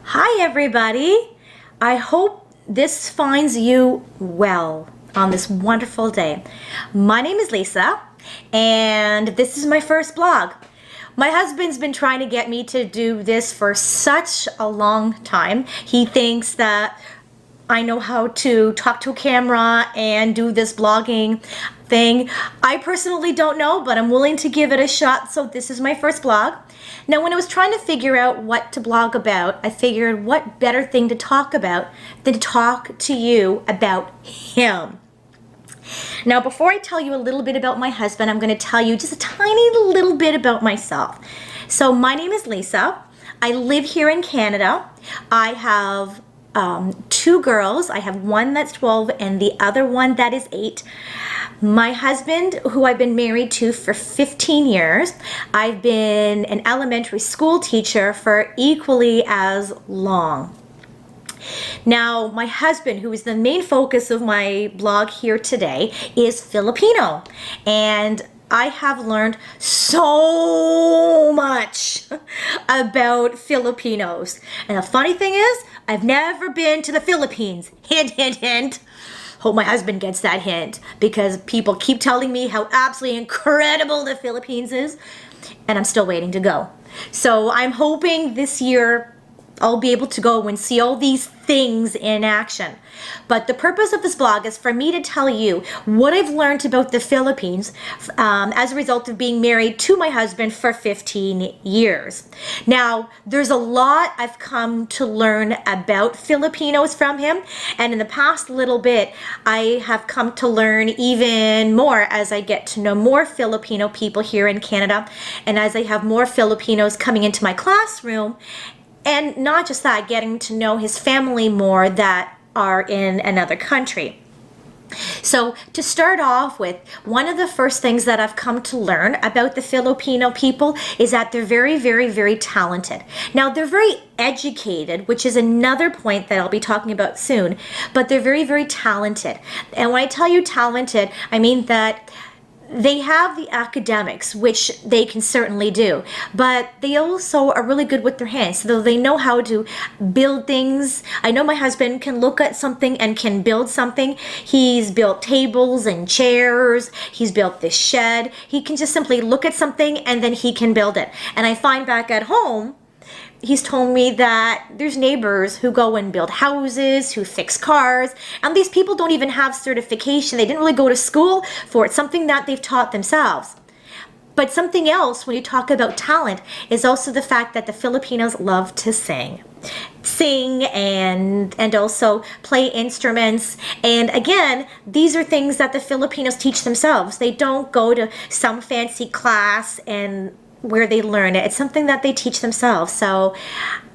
Hi, everybody. I hope this finds you well on this wonderful day. My name is Lisa, and this is my first blog. My husband's been trying to get me to do this for such a long time. He thinks that I know how to talk to a camera and do this blogging thing. I personally don't know, but I'm willing to give it a shot, so this is my first blog. Now, when I was trying to figure out what to blog about, I figured what better thing to talk about than to talk to you about him. Now, before I tell you a little bit about my husband, I'm going to tell you just a tiny little bit about myself. So, my name is Lisa. I live here in Canada. I have two girls. I have one that's 12 and the other one that is 8. My husband, who I've been married to for 15 years, I've been an elementary school teacher for equally as long. Now, my husband, who is the main focus of my blog here today, is Filipino. And I have learned so much about Filipinos. And the funny thing is, I've never been to the Philippines. Hint, hint, hint. Hope my husband gets that hint because people keep telling me how absolutely incredible the Philippines is, and I'm still waiting to go. So I'm hoping this year I'll be able to go and see all these things in action. But the purpose of this blog is for me to tell you what I've learned about the Philippines as a result of being married to my husband for 15 years. Now, there's a lot I've come to learn about Filipinos from him, and in the past little bit, I have come to learn even more as I get to know more Filipino people here in Canada, and as I have more Filipinos coming into my classroom. And not just that, getting to know his family more that are in another country. So to start off with, one of the first things that I've come to learn about the Filipino people is that they're very, very, very talented. Now, they're very educated, which is another point that I'll be talking about soon, but they're very, very talented. And when I tell you talented, I mean that they have the academics, which they can certainly do, but they also are really good with their hands. So they know how to build things. I know my husband can look at something and can build something. He's built tables and chairs. He's built this shed. He can just simply look at something and then he can build it. And I find back at home, he's told me that there's neighbors who go and build houses, who fix cars, and these people don't even have certification. They didn't really go to school for it, something that they've taught themselves. But something else when you talk about talent is also the fact that the Filipinos love to sing. Sing and also play instruments. And again, these are things that the Filipinos teach themselves. They don't go to some fancy class and where they learn it. It's something that they teach themselves. So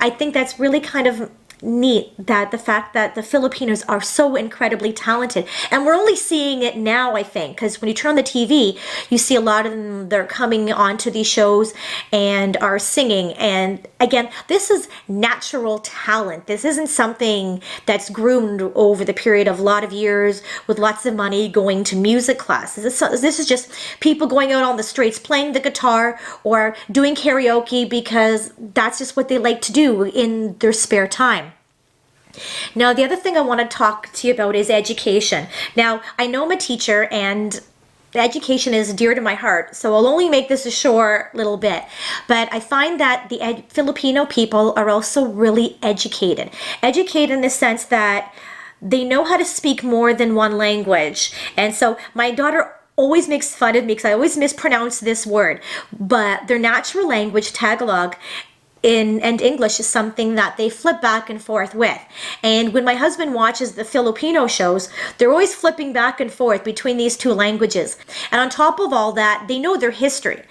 I think that's really kind of neat, that the fact that the Filipinos are so incredibly talented. And we're only seeing it now, I think, because when you turn on the TV, you see a lot of them, they're coming onto these shows and are singing. And again, this is natural talent. This isn't something that's groomed over the period of a lot of years with lots of money going to music classes. This is just people going out on the streets playing the guitar or doing karaoke because that's just what they like to do in their spare time. Now, the other thing I want to talk to you about is education. Now, I know I'm a teacher and education is dear to my heart, so I'll only make this a short little bit. But I find that the Filipino people are also really educated. Educated in the sense that they know how to speak more than one language. And so my daughter always makes fun of me because I always mispronounce this word. But their natural language, Tagalog, and English is something that they flip back and forth with. And when my husband watches the Filipino shows, they're always flipping back and forth between these two languages. And on top of all that, they know their history.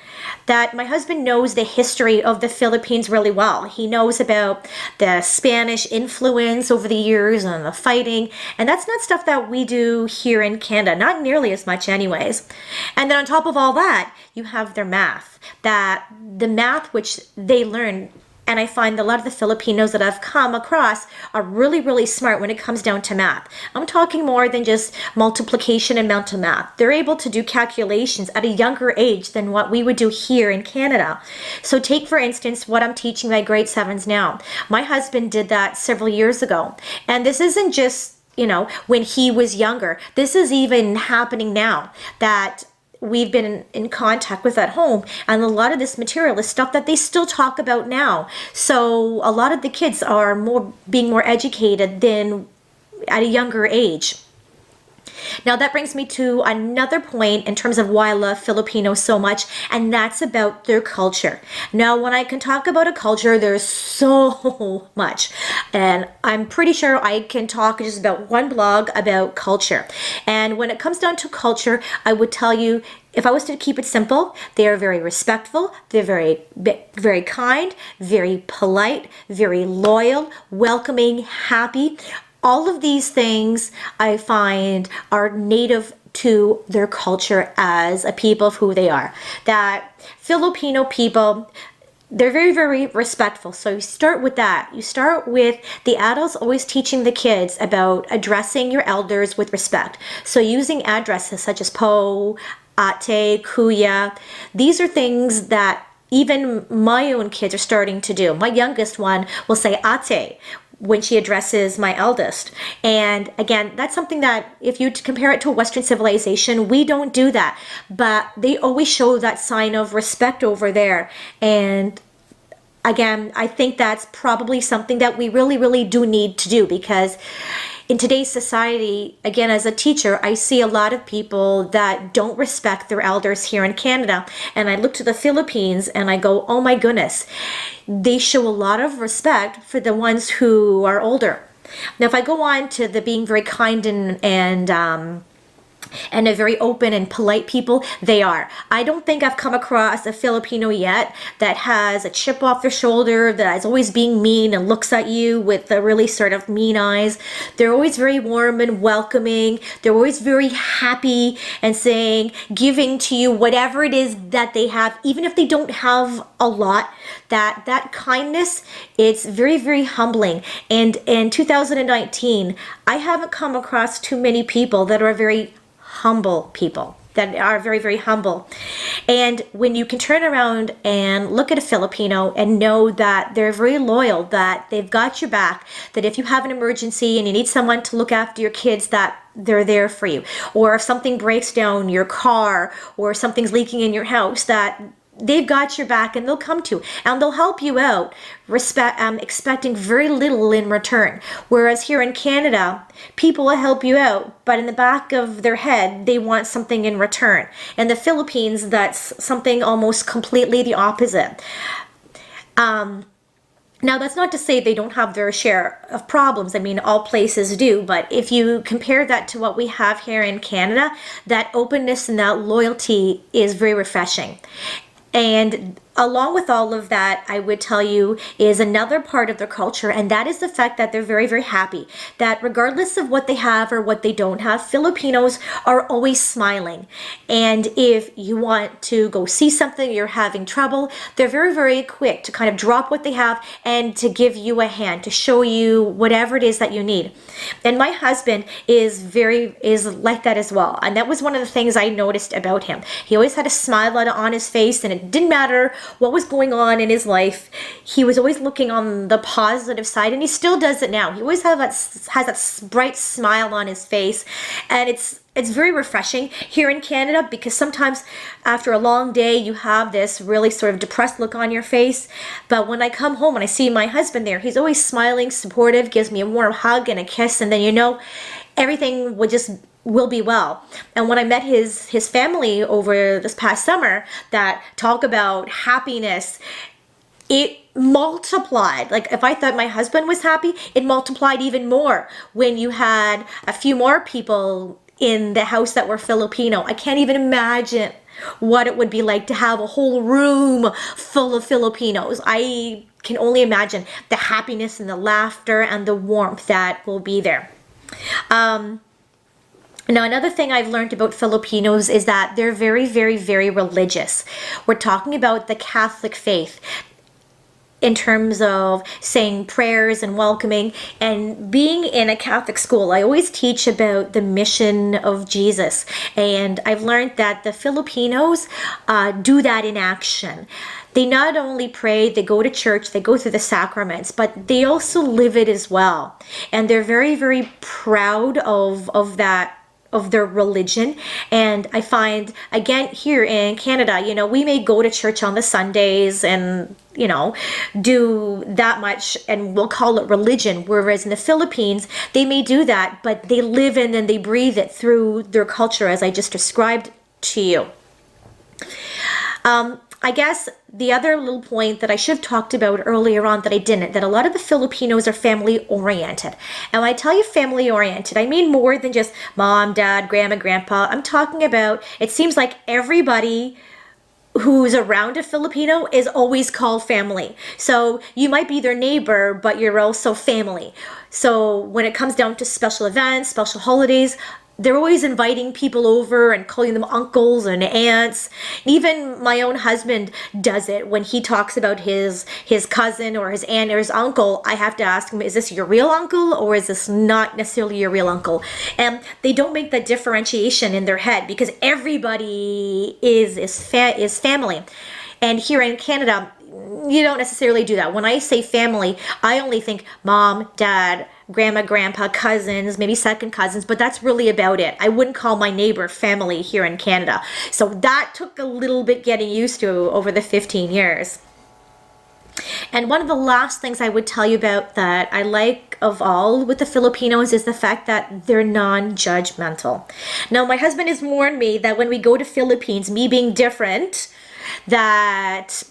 That my husband knows the history of the Philippines really well. He knows about the Spanish influence over the years and the fighting. And that's not stuff that we do here in Canada, not nearly as much anyways. And then on top of all that, you have their math. That the math which they learn And I find a lot of the Filipinos that I've come across are really, really smart when it comes down to math. I'm talking more than just multiplication and mental math. They're able to do calculations at a younger age than what we would do here in Canada. So take, for instance, what I'm teaching my grade 7s now. My husband did that several years ago. And this isn't just, when he was younger. This is even happening now that we've been in contact with at home, and a lot of this material is stuff that they still talk about now. So a lot of the kids are being more educated than at a younger age. Now that brings me to another point in terms of why I love Filipinos so much, and that's about their culture. Now, when I can talk about a culture, there's so much, and I'm pretty sure I can talk just about one blog about culture. And when it comes down to culture, I would tell you, if I was to keep it simple, they are very respectful, they're very, very kind, very polite, very loyal, welcoming, happy. All of these things I find are native to their culture as a people of who they are. That Filipino people, they're very, very respectful. So you start with that. You start with the adults always teaching the kids about addressing your elders with respect. So using addresses such as po, ate, kuya. These are things that even my own kids are starting to do. My youngest one will say ate when she addresses my eldest. And again, that's something that if you compare it to Western civilization, we don't do that. But they always show that sign of respect over there. And again, I think that's probably something that we really, really do need to do, because in today's society, again, as a teacher, I see a lot of people that don't respect their elders here in Canada. And I look to the Philippines and I go, oh my goodness, they show a lot of respect for the ones who are older. Now, if I go on to the being very kind and a very open and polite people, they are. I don't think I've come across a Filipino yet that has a chip off their shoulder, that is always being mean and looks at you with the really sort of mean eyes. They're always very warm and welcoming. They're always very happy and saying, giving to you whatever it is that they have, even if they don't have a lot. That kindness, it's very, very humbling. And in 2019, I haven't come across too many people that are very humble people, that are very, very humble. And when you can turn around and look at a Filipino and know that they're very loyal, that they've got your back, that if you have an emergency and you need someone to look after your kids, that they're there for you. Or if something breaks down your car or something's leaking in your house, that they've got your back and they'll come to and they'll help you out, expecting very little in return. Whereas here in Canada, people will help you out, but in the back of their head, they want something in return. In the Philippines, that's something almost completely the opposite. Now, that's not to say they don't have their share of problems. I mean, all places do. But if you compare that to what we have here in Canada, that openness and that loyalty is very refreshing. And along with all of that, I would tell you is another part of their culture, and that is the fact that they're very, very happy. That regardless of what they have or what they don't have, Filipinos are always smiling. And if you want to go see something, you're having trouble, they're very, very quick to kind of drop what they have and to give you a hand, to show you whatever it is that you need. And my husband is like that as well. And that was one of the things I noticed about him. He always had a smile on his face, and it didn't matter what was going on in his life. He was always looking on the positive side, and he still does it now. He always has that bright smile on his face, and it's very refreshing here in Canada, because sometimes after a long day you have this really sort of depressed look on your face. But when I come home and I see my husband there, he's always smiling, supportive, gives me a warm hug and a kiss, and then everything will be well. And when I met his family over this past summer, that talk about happiness, it multiplied. Like, if I thought my husband was happy, it multiplied even more when you had a few more people in the house that were Filipino. I can't even imagine what it would be like to have a whole room full of Filipinos. I can only imagine the happiness and the laughter and the warmth that will be there. Now, another thing I've learned about Filipinos is that they're very, very, very religious. We're talking about the Catholic faith. in terms of saying prayers and welcoming. And being in a Catholic school, I always teach about the mission of Jesus. And I've learned that the Filipinos do that in action. They not only pray, they go to church, they go through the sacraments, but they also live it as well. And they're very, very proud of that, of their religion. And I find, again, here in Canada, we may go to church on the Sundays and, do that much, and we'll call it religion. Whereas in the Philippines, they may do that, but they live in and they breathe it through their culture, as I just described to you. I guess the other little point that I should have talked about earlier on that I didn't, that a lot of the Filipinos are family oriented. And when I tell you family oriented, I mean more than just mom, dad, grandma, grandpa. I'm talking about, it seems like everybody who's around a Filipino is always called family. So you might be their neighbor, but you're also family. So when it comes down to special events, special holidays, they're always inviting people over and calling them uncles and aunts. Even my own husband does it when he talks about his cousin or his aunt or his uncle. I have to ask him, is this your real uncle or is this not necessarily your real uncle? And they don't make that differentiation in their head because everybody is family. And here in Canada, you don't necessarily do that. When I say family, I only think mom, dad, grandma, grandpa, cousins, maybe second cousins, but that's really about it. I wouldn't call my neighbor family here in Canada. So that took a little bit getting used to over the 15 years. And one of the last things I would tell you about that I like of all with the Filipinos is the fact that they're non-judgmental. Now, my husband has warned me that when we go to Philippines, me being different, that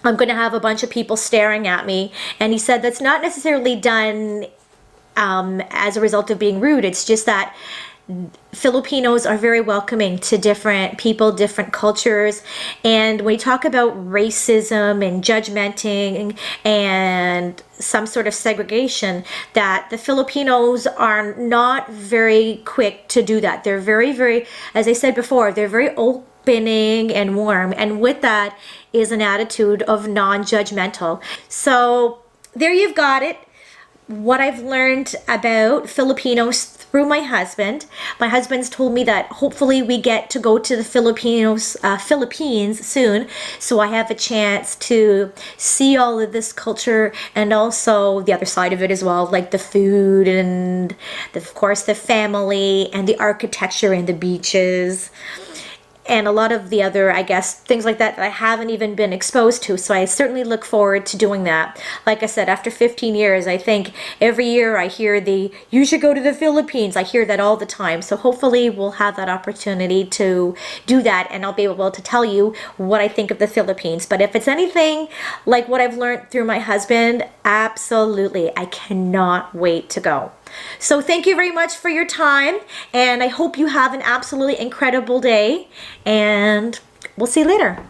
I'm going to have a bunch of people staring at me. And he said that's not necessarily done as a result of being rude. It's just that Filipinos are very welcoming to different people, different cultures. And when we talk about racism and judgmenting and some sort of segregation, that the Filipinos are not very quick to do that. They're very, very, as I said before, they're very opening and warm. And with that is an attitude of non-judgmental. So there you've got it. What I've learned about Filipinos through my husband. My husband's told me that hopefully we get to go to the Philippines soon, so I have a chance to see all of this culture and also the other side of it as well, like the food and of course the family and the architecture and the beaches. And a lot of the other, I guess, things like that I haven't even been exposed to. So I certainly look forward to doing that. Like I said, after 15 years, I think every year I hear you should go to the Philippines. I hear that all the time. So hopefully we'll have that opportunity to do that. And I'll be able to tell you what I think of the Philippines. But if it's anything like what I've learned through my husband, absolutely, I cannot wait to go. So thank you very much for your time, and I hope you have an absolutely incredible day, and we'll see you later.